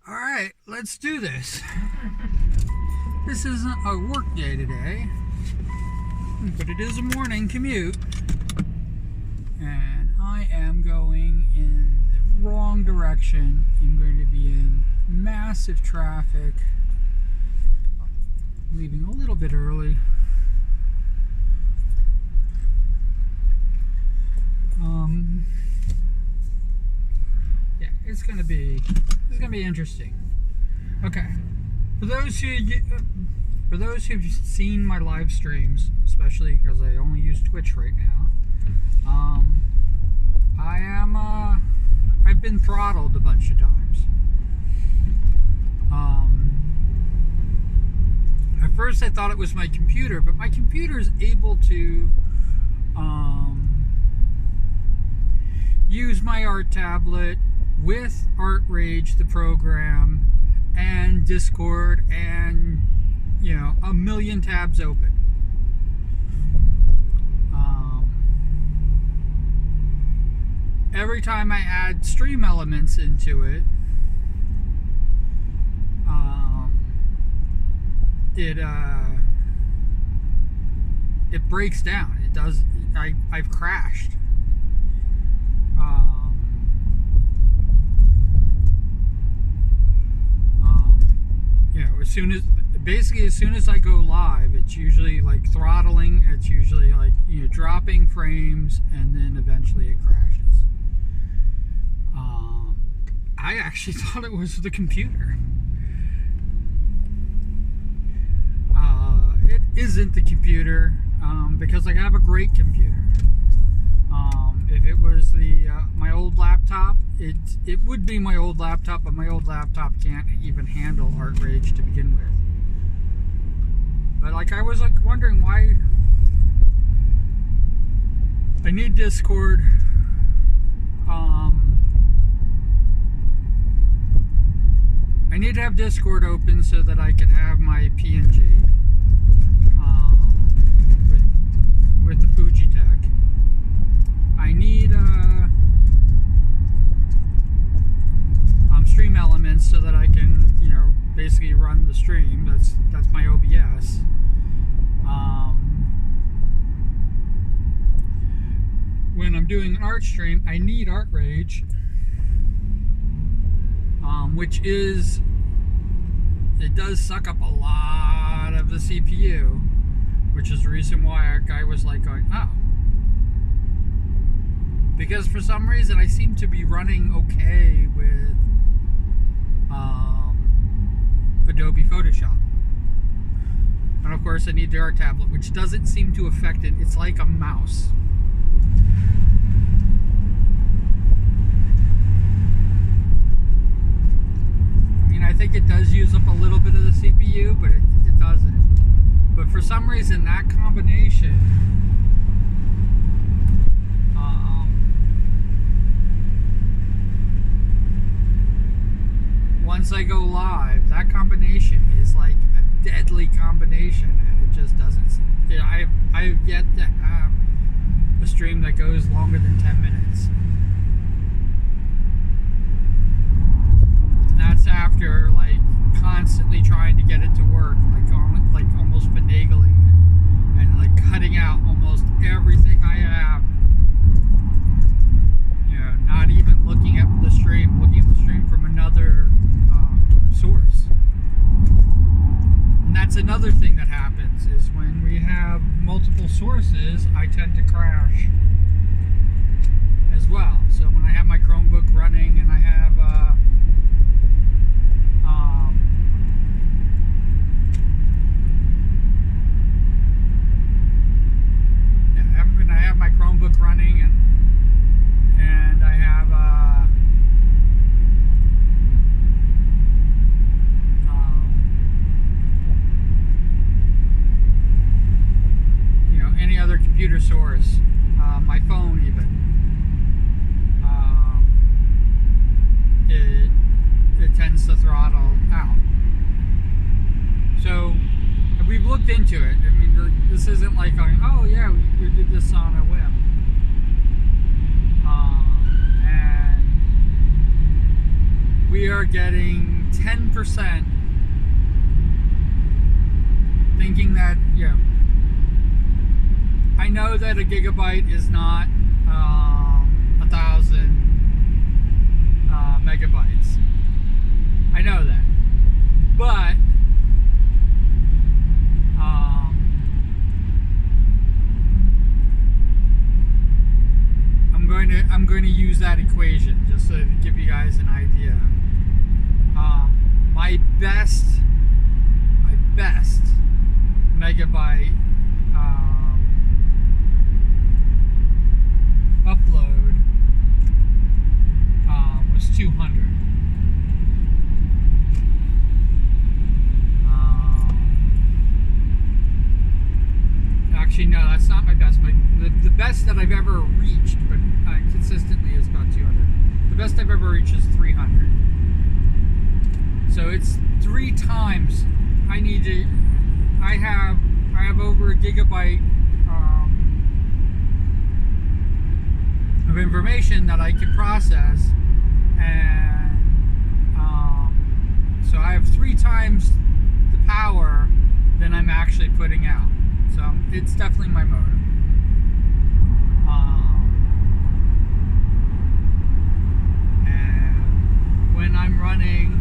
All right, let's do this. This isn't a work day today, but it is a morning commute. And I am going in the wrong direction. I'm going to be in massive traffic. Leaving a little bit early. Yeah, it's gonna be interesting. Okay, for those who've seen my live streams, especially because I only use Twitch right now, I've been throttled a bunch of times. At first I thought it was my computer, but my computer is able to use my art tablet with Art Rage, the program, and Discord, and a million tabs open. Every time I add stream elements into it, it breaks down. It does. I've crashed. As soon as I go live, it's usually like throttling. It's usually like dropping frames, and then eventually it crashes. I actually thought it was the computer. It isn't the computer, because I have a great computer. If it was my old laptop, it would be my old laptop, but my old laptop can't even handle Art Rage to begin with. But I was wondering why I need Discord. I need to have Discord open so that I can have my PNG with the Fuji Tech. I need stream elements so that I can, basically run the stream. That's my OBS. When I'm doing an art stream, I need Art Rage, which it does suck up a lot of the CPU, which is the reason why a guy was going, oh. Because for some reason I seem to be running okay with Adobe Photoshop. And of course I need the art tablet, which doesn't seem to affect it. It's like a mouse. I think it does use up a little bit of the CPU, but it doesn't. But for some reason that combination once I go live, that combination is like a deadly combination, and it just doesn't. I've yet to have a stream that goes longer than 10 minutes. And that's after constantly trying to get it to work, almost finagling it, and cutting out almost everything I have. Not even looking at the stream from another source. And that's another thing that happens, is when we have multiple sources, I tend to crash as well. So when I have my Chromebook running and I have my Chromebook running and I have any other computer source, my phone even, it tends to throttle out. So we've looked into it. I mean, this isn't like going, oh yeah, we did this on a whim. And we are getting 10% thinking that, I know that a gigabyte is not 1,000 megabytes. I know that, but I'm going to use that equation just to give you guys an idea. My best megabyte upload was 200. Actually, no, that's not my best. The best that I've ever reached, but consistently, is about 200. The best I've ever reached is 300. So it's 3 times. I have over a gigabyte of information that I can process, and so I have 3 times the power than I'm actually putting out. So it's definitely my modem. And when I'm running,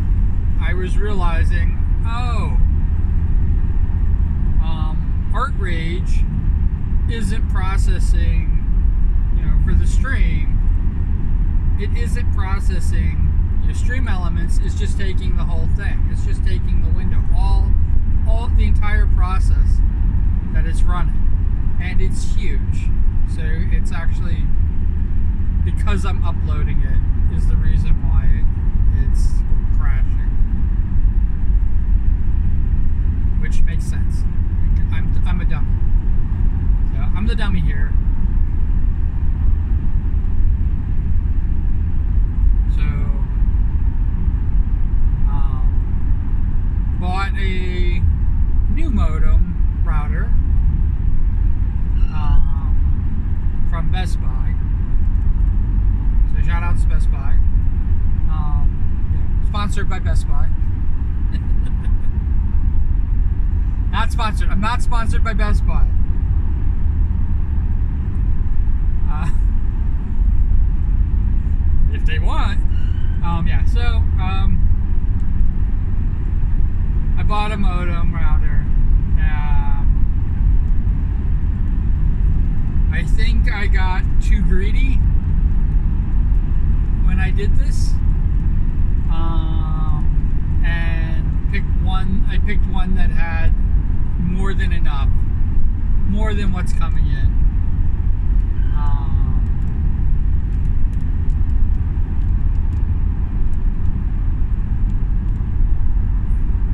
I was realizing, Art Rage isn't processing, for the stream, it isn't processing your stream elements. It's just taking the whole thing. It's just taking the window, all the entire process that it's running, and it's huge. So it's actually, because I'm uploading it, is the reason why it's crashing, which makes sense. I'm a dummy. So I'm the dummy here. So bought a new modem router from Best Buy. So shout out to Best Buy. Sponsored by Best Buy. Not sponsored. I'm not sponsored by Best Buy. If they want. So I bought a modem router. I think I got too greedy when I did this, and I picked one that had more than enough, more than what's coming in,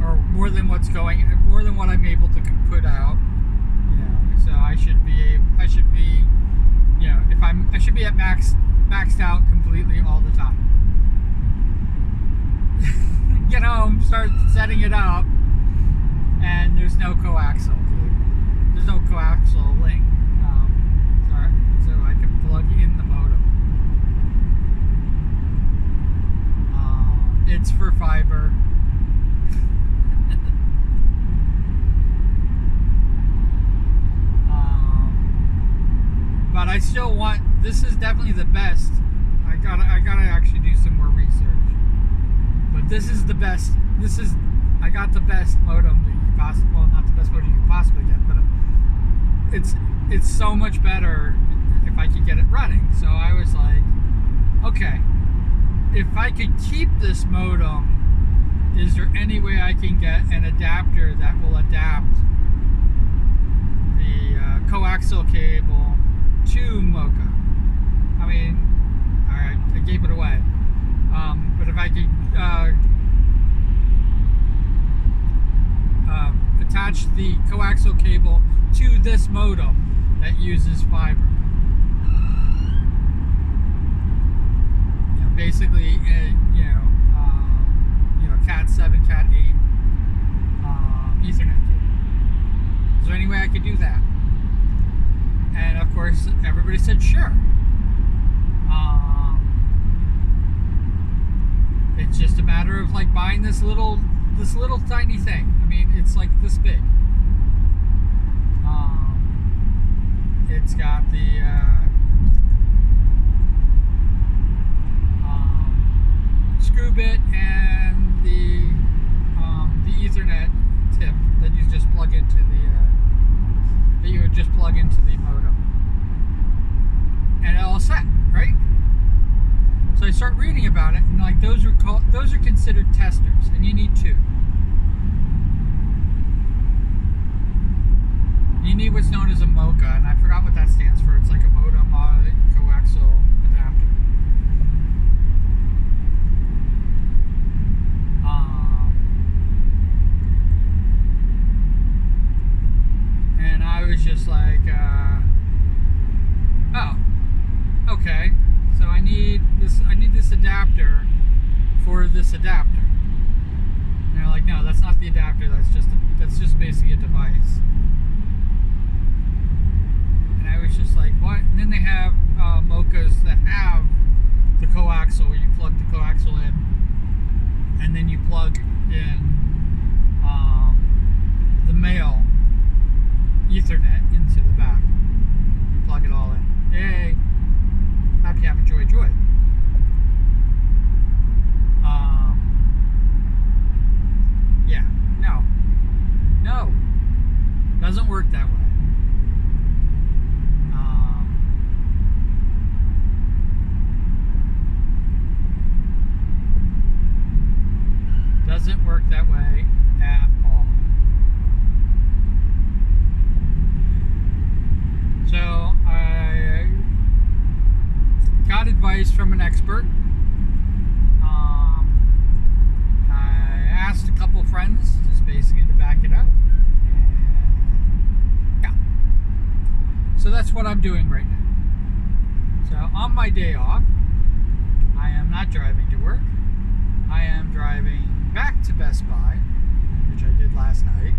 or more than more than what I'm able to put out. So I should be, I should be at maxed out completely all the time. Get home, start setting it up, and there's no coaxial cable. There's no coaxial link, so I can plug in the modem. It's for fiber. But I still want. This is definitely the best. I gotta actually do some more research. But this is the best. I got the best modem that you possibly. Well, not the best modem you could possibly get, but it's so much better if I could get it running. So I was like, okay, if I could keep this modem, is there any way I can get an adapter that will adapt the coaxial cable to Mocha? I mean, alright, I gave it away. But if I could attach the coaxial cable to this modem that uses fiber, basically, Cat 7, Cat 8 Ethernet cable. Is there any way I could do that? And of course, everybody said sure. They it's just a matter of like buying this little tiny thing. I mean, it's like this big. It's got the screw bit and the Ethernet tip that you just plug into that you would just plug into the modem, and all set, right? So I start reading about it, and like those are considered testers, and you need two. You need what's known as a MoCA, and I forgot what that stands for. It's like a modem coaxial adapter. And I was just like, oh, okay. So I need this adapter for this adapter. And they're like, no, that's not the adapter. That's just basically a device. And I was just like, what? And then they have MoCAs that have the coaxial, where you plug the coaxial in, and then you plug in the male Ethernet into the back. You plug it all in. Yay! Happy, joy, joy. Yeah, no, doesn't work that way. Doesn't work that way at all. So I got advice from an expert. I asked a couple friends just basically to back it up. And yeah. So that's what I'm doing right now. So on my day off, I am not driving to work. I am driving back to Best Buy, which I did last night.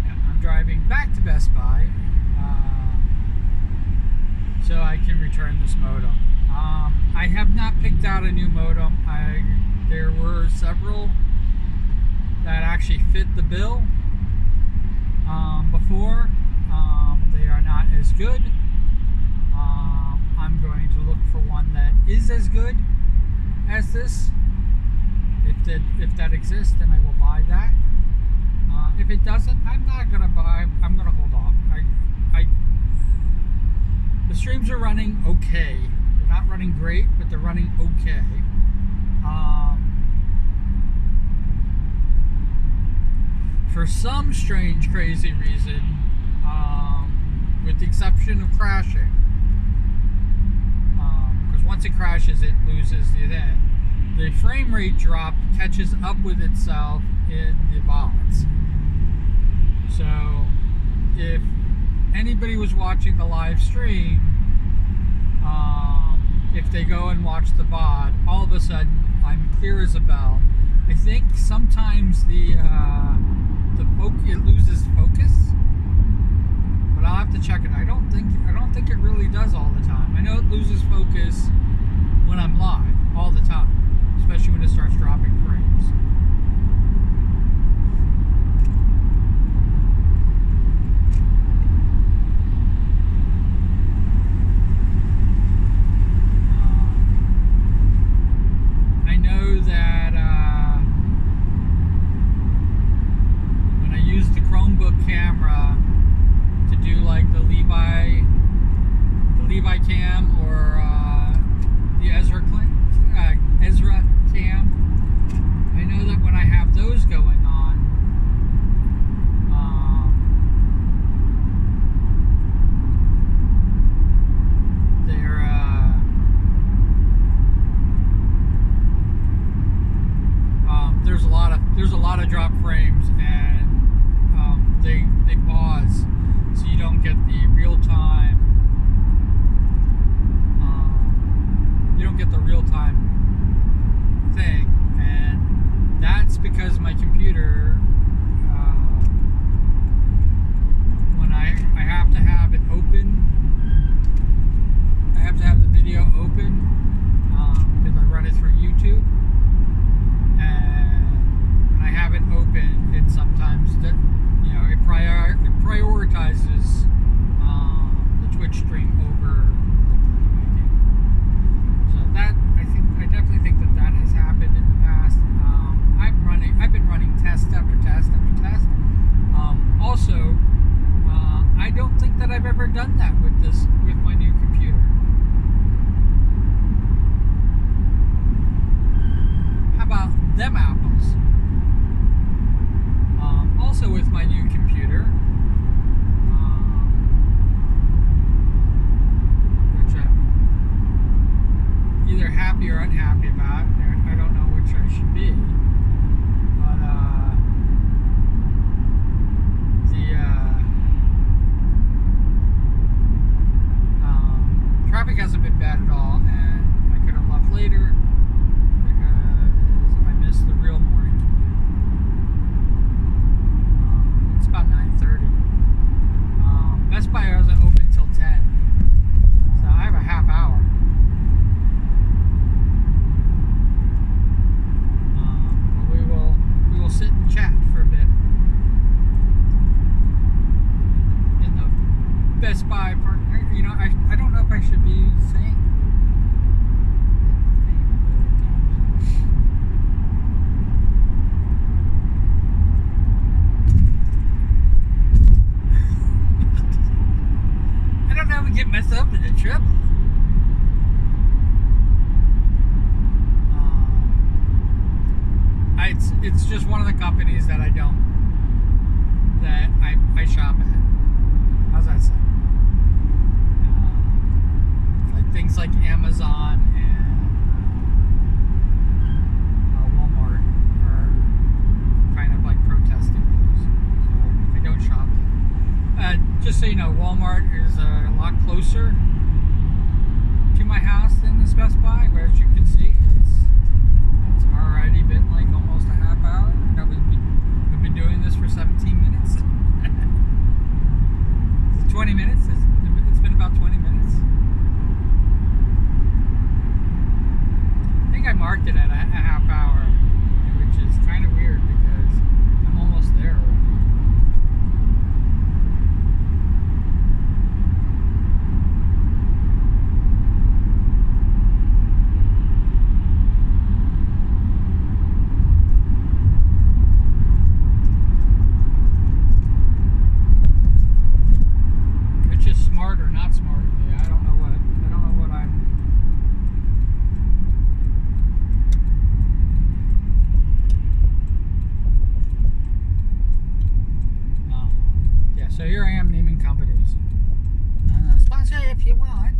I'm driving back to Best Buy so I can return this modem. I have not picked out a new modem. There were several that actually fit the bill before. They are not as good. I'm going to look for one that is as good as this. If that exists, then I will buy that. If it doesn't, I'm not gonna buy. I'm gonna hold off. The streams are running okay. They're not running great, but they're running okay. For some strange, crazy reason, with the exception of crashing, because once it crashes, it loses the event. The frame rate drop catches up with itself in the VODs. So, if anybody was watching the live stream, if they go and watch the VOD, all of a sudden I'm clear as a bell. I think sometimes it loses focus, but I'll have to check it. I don't think it really does all the time. I know it loses focus when I'm live all the time, especially when it starts dropping frames. I know that when I use the Chromebook camera to do like the Levi cam or the Ezra cam, I know that when I have those going on, there's a lot of drop frames, and they pause, so you don't get the real time. You don't get the real time thing, and that's because my computer I don't think that I've ever done that with my new computer. How about them apples? Also with my new computer, which I'm either happy or unhappy about. I don't know which I should be. But traffic hasn't been bad at all, and I could have left later because I missed the real morning commute. It's about 9:30. Best Buy wasn't open till 10, so I have a half hour. But we will sit and chat for a bit in the Best Buy part. You know, I don't know if I should be saying the name a million times. I don't know how we get myself into trouble. It's just one of the companies that I shop at. How's that sound? Like things like Amazon and Walmart are kind of like protesting those. So I don't shop there. Just so you know, Walmart is a lot closer to my house than this Best Buy, where as you can see, it's already been like almost a half hour. No, we've been doing this for 17 minutes. 20 minutes. It's been about 20 minutes. I think I marked it at a half hour, which is kind of weird because I'm almost there already. Smart or not smart of me. I don't know what I'm yeah, so here I am naming companies. Sponsor if you want.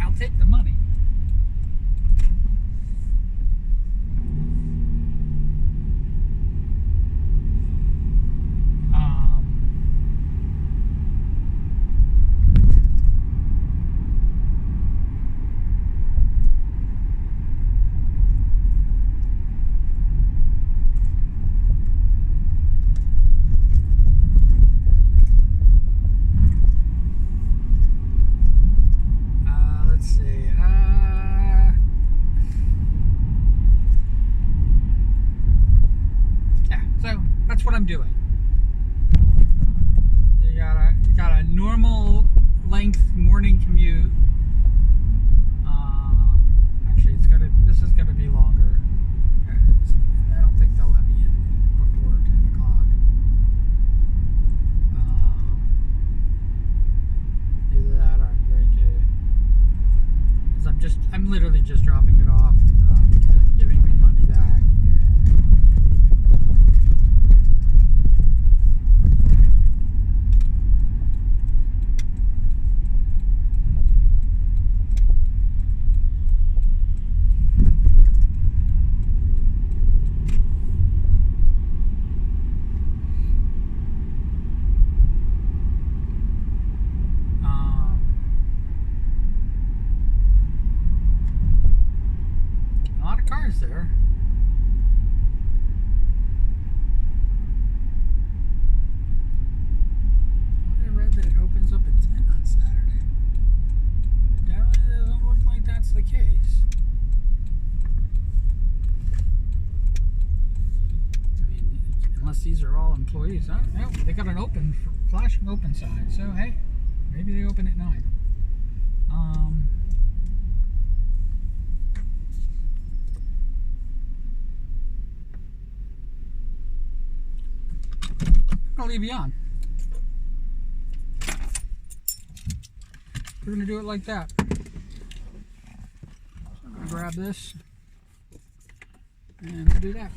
I'll take the money. That's what I'm doing. You got a normal length morning commute. Actually, this is gonna be longer. I don't think they'll let me in before 10 o'clock. Either that, or I'm going to, because I'm literally just dropping it off, giving me money back. Cars there. I read that it opens up at 10 on Saturday. But it definitely doesn't look like that's the case. I mean, unless these are all employees. Oh, no, they got an flashing open sign. So, hey, maybe they open at 9. I'll leave you on. we're going to do it like that. So I'm going to grab this and we'll do that.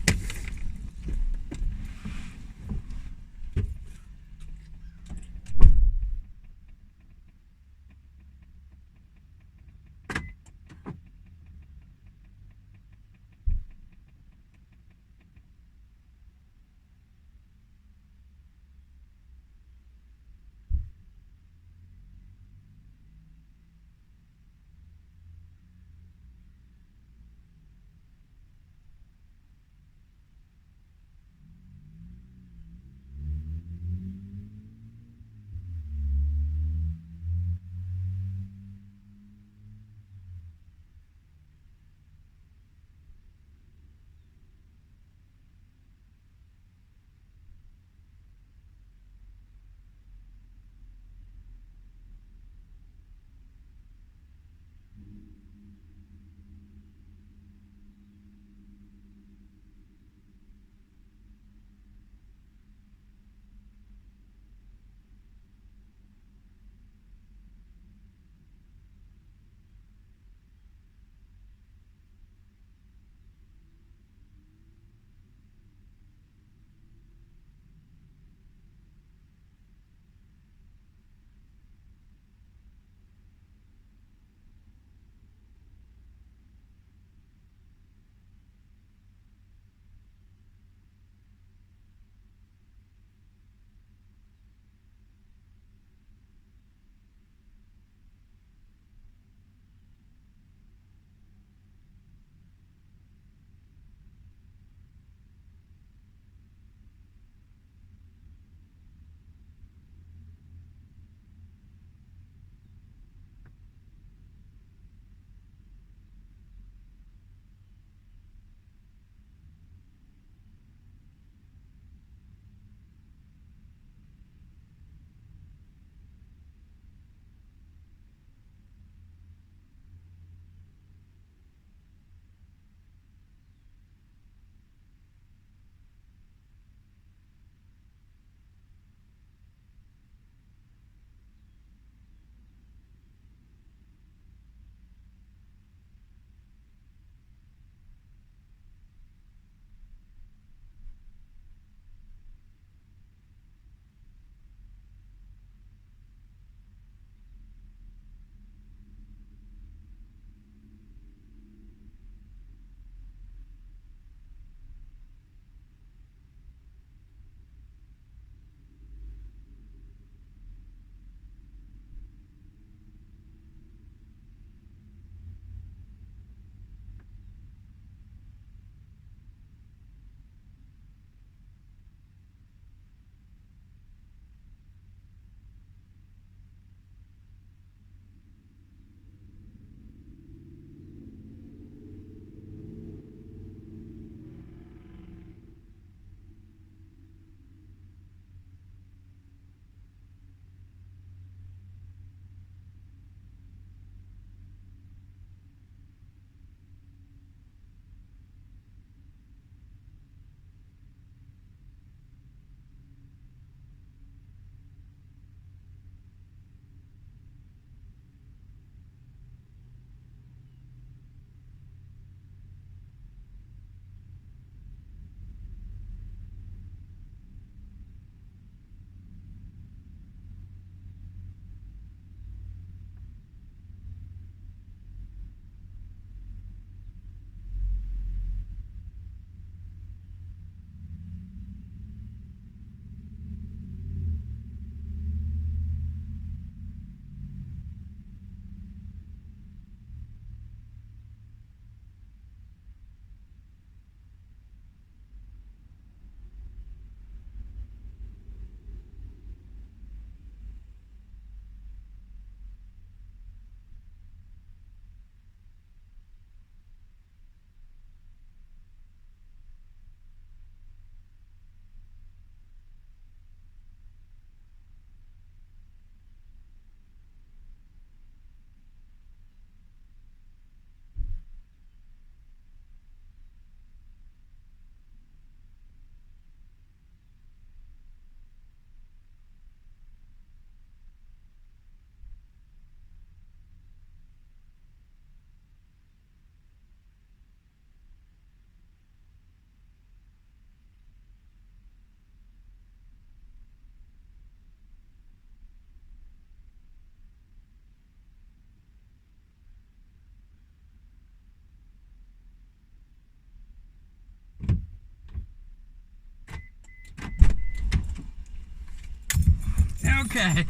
Okay.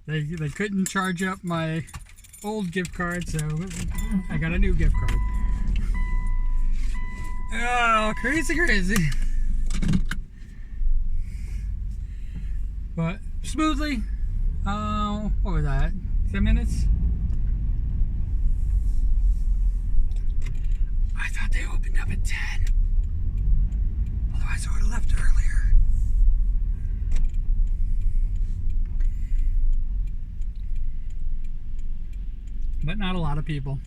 They couldn't charge up my old gift card, so I got a new gift card. Oh, crazy. But smoothly. What was that? 10 minutes? I thought they opened up at 10. Otherwise I would have left earlier. But not a lot of people.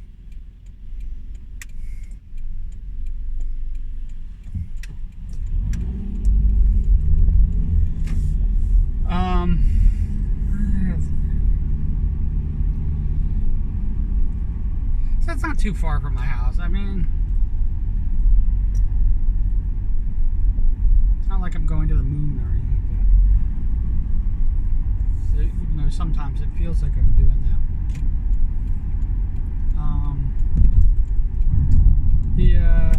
So that's not too far from my house. I mean, it's not like I'm going to the moon or anything like that. So, even though sometimes it feels like I'm doing that. Dear.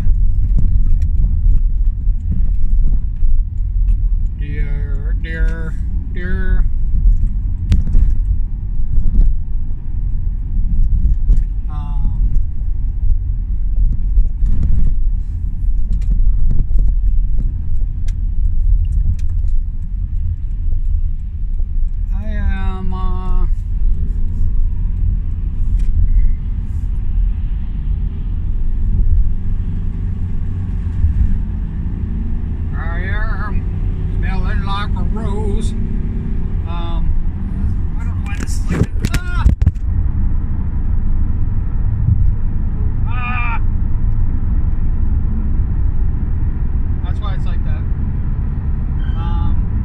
Rose. I don't know why this is like that. That's why it's like that.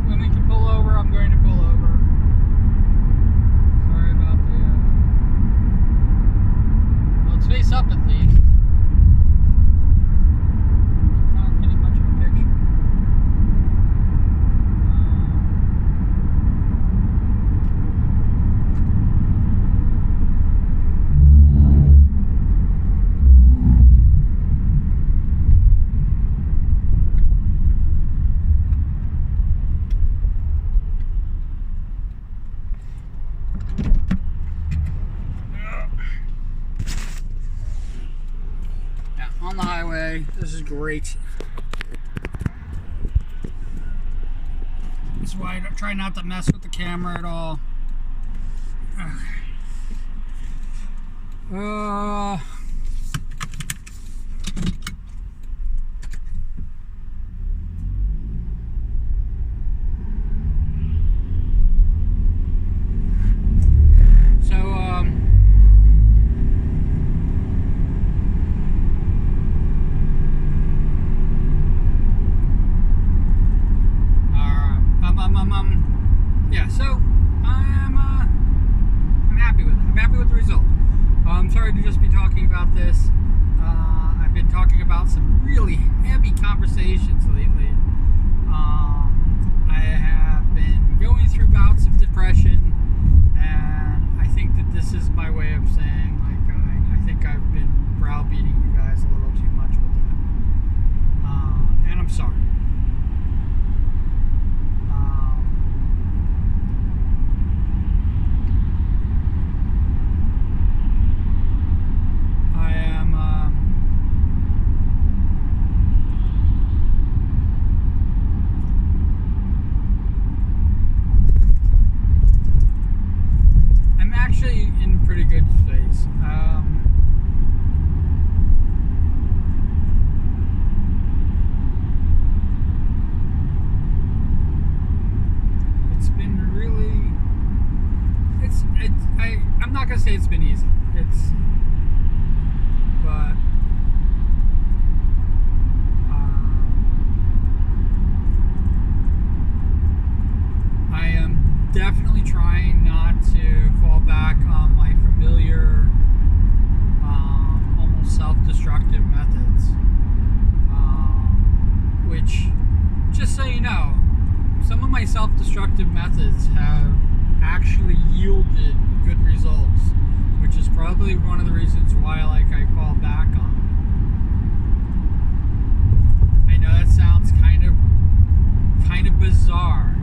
When we can pull over, I'm going to pull over. Sorry about the. Well, let's face up at least. Not getting much of a picture. On the highway, this is great. That's why I try not to mess with the camera at all. Yeah, so I'm happy with it. I'm happy with the result. I'm sorry to just be talking about this. I've been talking about some really heavy conversations lately. I have been going through bouts of depression, and I think that this is my way of saying, like, I think I've been browbeating you guys a little too much with that. And I'm sorry. Actually in pretty good space. It's been really. I'm not gonna say it's been easy. But I am definitely trying not to fall back on my familiar, almost self-destructive methods. Which, just so you know, some of my self-destructive methods have actually yielded good results, which is probably one of the reasons why I fall back on it. I know that sounds kind of bizarre.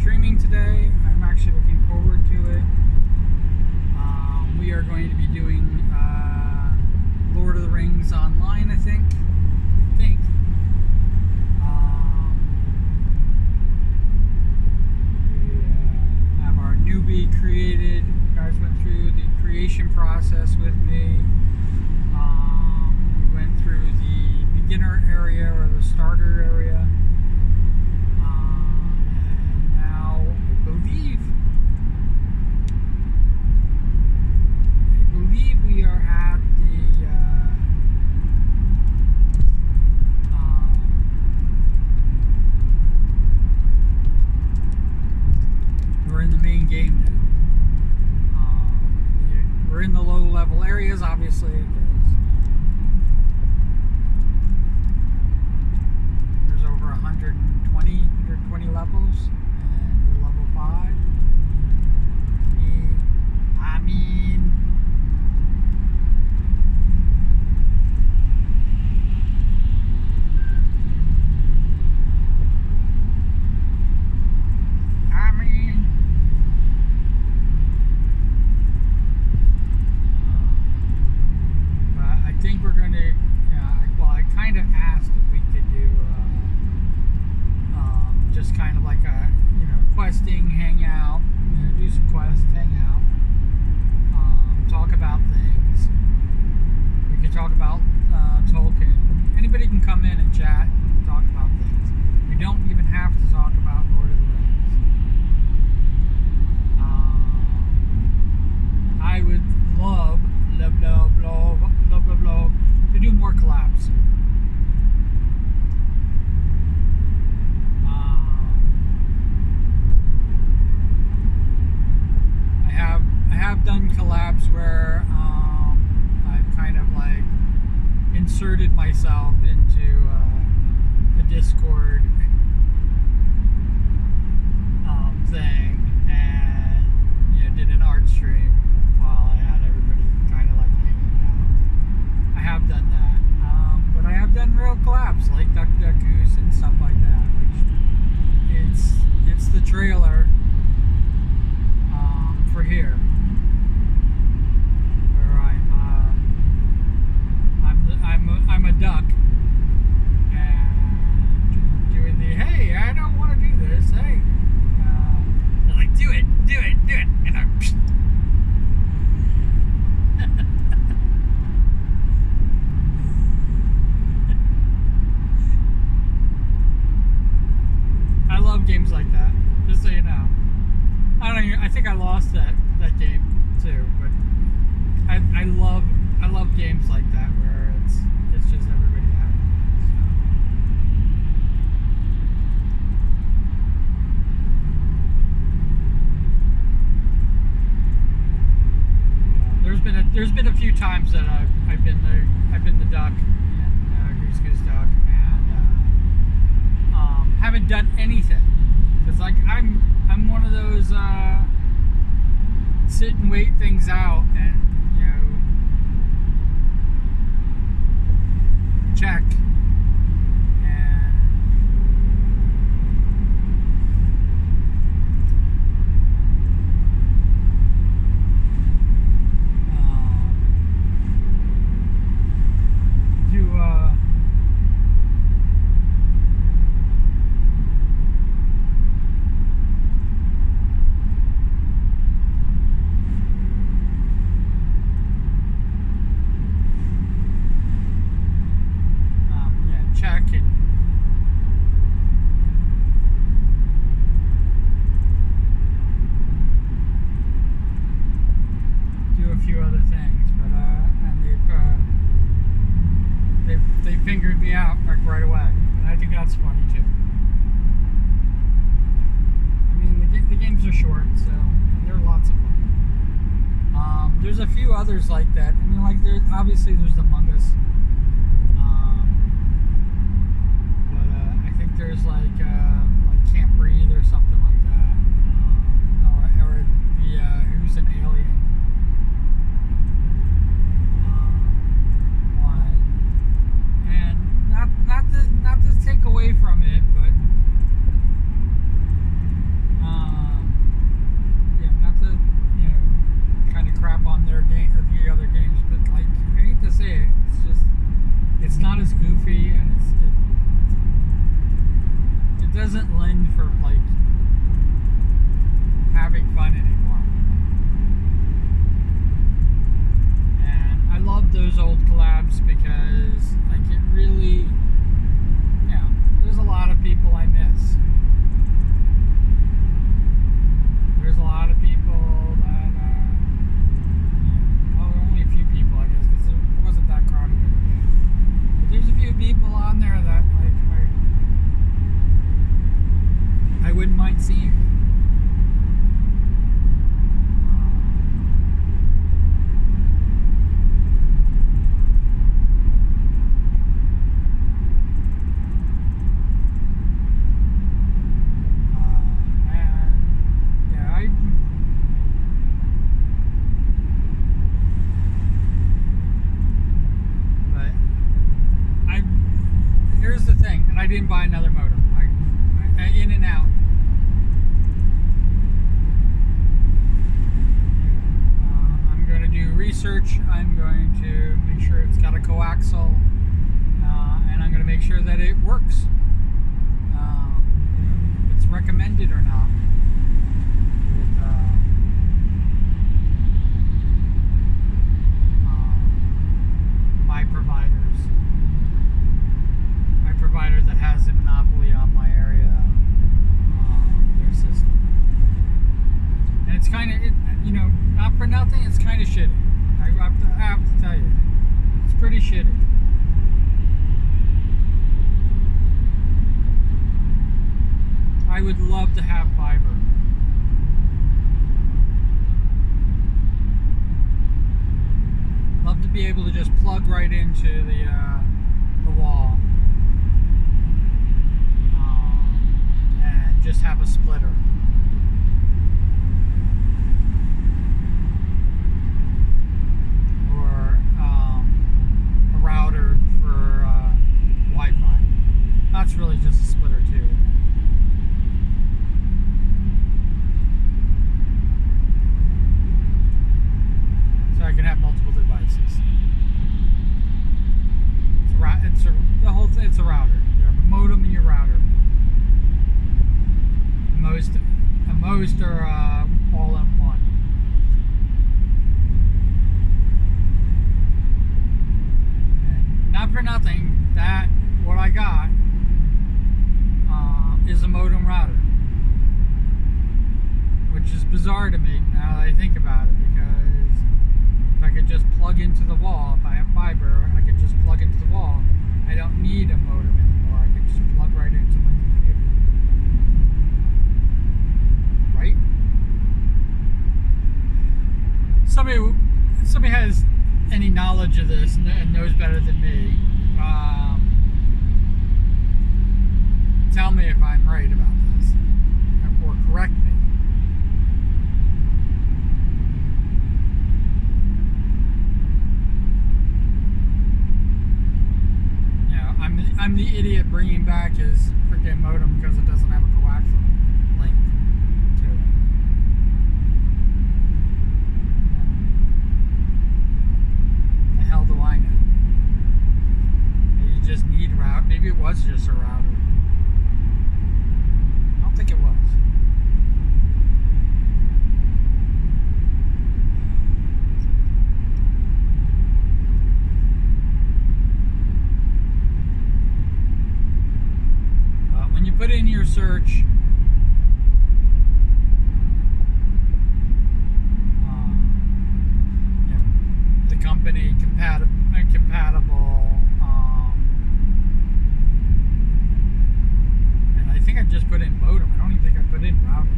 streaming today. I'm actually looking forward to it. We are going to be doing Lord of the Rings online, I think. We have our newbie created. You guys went through the creation process with me. We went through the beginner area or the starter area. And now I believe we are at the we're in the main game now. We're in the low level areas, obviously, because there's over 120 levels, and we're level 5. I mean, I think we're going to, well, I kind of asked if we could do just kind of like a, questing, hang out, do some quests, hang out, talk about things. We can talk about Tolkien. Anybody can come in and chat and talk about things. We don't even have to talk about Lord of the Rings. I would love to do more collabs. I have done collabs where I've kind of like inserted myself into a Discord thing and did an art stream while I had everybody kind of like hanging out. I have done that, but I have done real collabs like Duck Duck Goose and stuff like that, which it's the trailer for here, where I'm a duck and doing the hey, I don't want to do this, hey, they're like do it, and I love games like that, just so you know. I think I lost that game too, but I love games like that where it's just everybody having fun. There's been a few times that I've been the duck and Goose Duck and haven't done anything, because like I'm one of those sit and wait things out and check and check and do a few other things, but and they fingered me out like right away, and I think that's funny too. I mean, the games are short, so and they're lots of fun. There's a few others like that. I mean, like there's the Among Us. There's like Can't Breathe or something like that, or the Who's an Alien one, and not to take away from it, but I didn't buy another modem. I in and out. I'm going to do research. I'm going to make sure it's got a coaxial, and I'm going to make sure that it works. If it's recommended or not. With, my provider that has a monopoly on my area, their system. And it's kind of, not for nothing, it's kind of shitty. I have to tell you, it's pretty shitty. I would love to have fiber. Love to be able to just plug right into the wall, and just have a splitter. Or a router for Wi-Fi. That's really just a splitter too. So I can have multiple devices. It's a router. You have a modem and your router. Most are all in one. And not for nothing, that what I got is a modem router, which is bizarre to me now that I think about it, because if I could just plug into the wall, if I have fiber, I could just plug into the wall. I don't need a modem anymore. I can just plug right into my computer. Right? Somebody has any knowledge of this and knows better than me, tell me if I'm right about this, or correct me. I'm the idiot bringing back his freaking modem because it doesn't have a coaxial link to it. The hell do I know? Maybe you just need a route. Maybe it was just a router. I don't think it was. When you put in your search, the company compatible, and I think I just put in modem. I don't even think I put in router.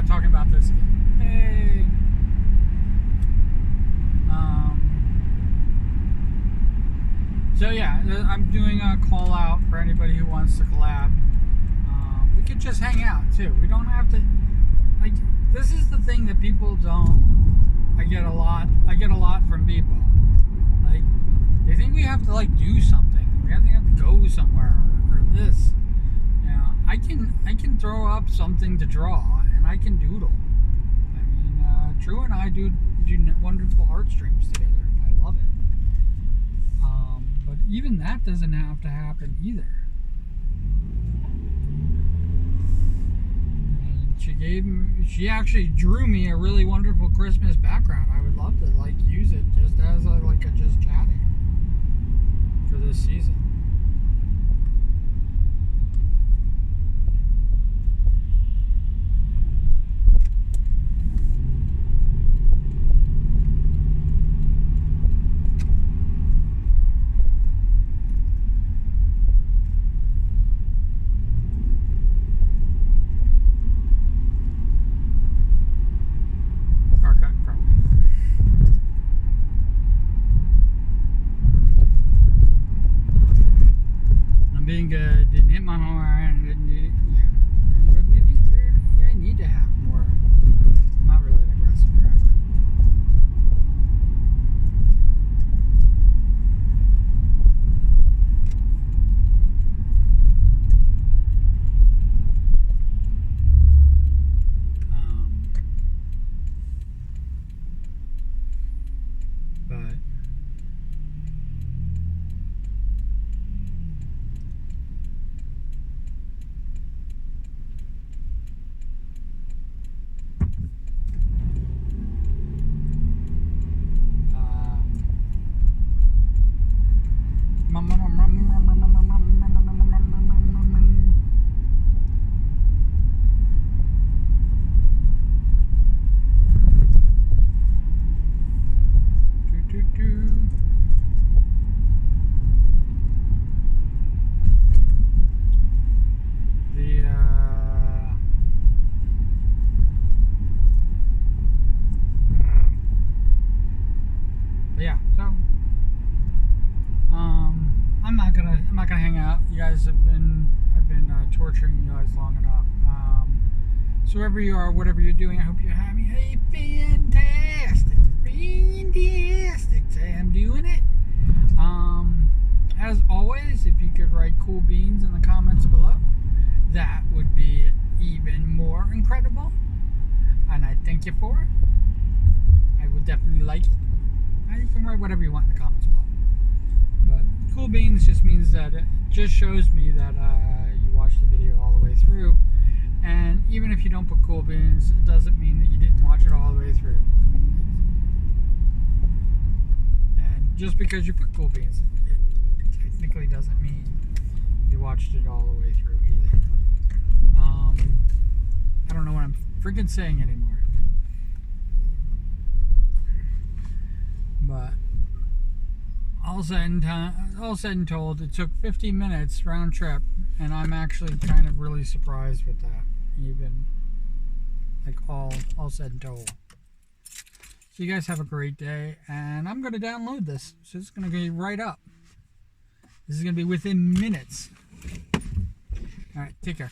Talking about this again. Hey. So yeah, I'm doing a call out for anybody who wants to collab. We could just hang out too. We don't have to. Like, this is the thing that people don't. I get a lot from people. Like, they think we have to like do something. We have to go somewhere or this. I can throw up something to draw, and I can doodle. I mean, Drew and I do wonderful art streams together, and I love it. But even that doesn't have to happen either. And she actually drew me a really wonderful Christmas background. I would love to like use it just as just chatting for this season. gonna hang out. You guys I've been torturing you guys long enough. So wherever you are, whatever you're doing, I hope you're having a fantastic day. I'm doing it. As always, if you could write cool beans in the comments below, that would be even more incredible. And I thank you for it. I would definitely like it. You can write whatever you want in the comments below. But cool beans just means that it just shows me that you watched the video all the way through. And even if you don't put cool beans, it doesn't mean that you didn't watch it all the way through. And just because you put cool beans, it technically doesn't mean you watched it all the way through either. I don't know what I'm freaking saying anymore. But all said and told, it took 50 minutes round trip, and I'm actually kind of really surprised with that. Even like all said and told. So you guys have a great day, and I'm going to download this, so it's going to be right up. This is going to be within minutes. All right, take care.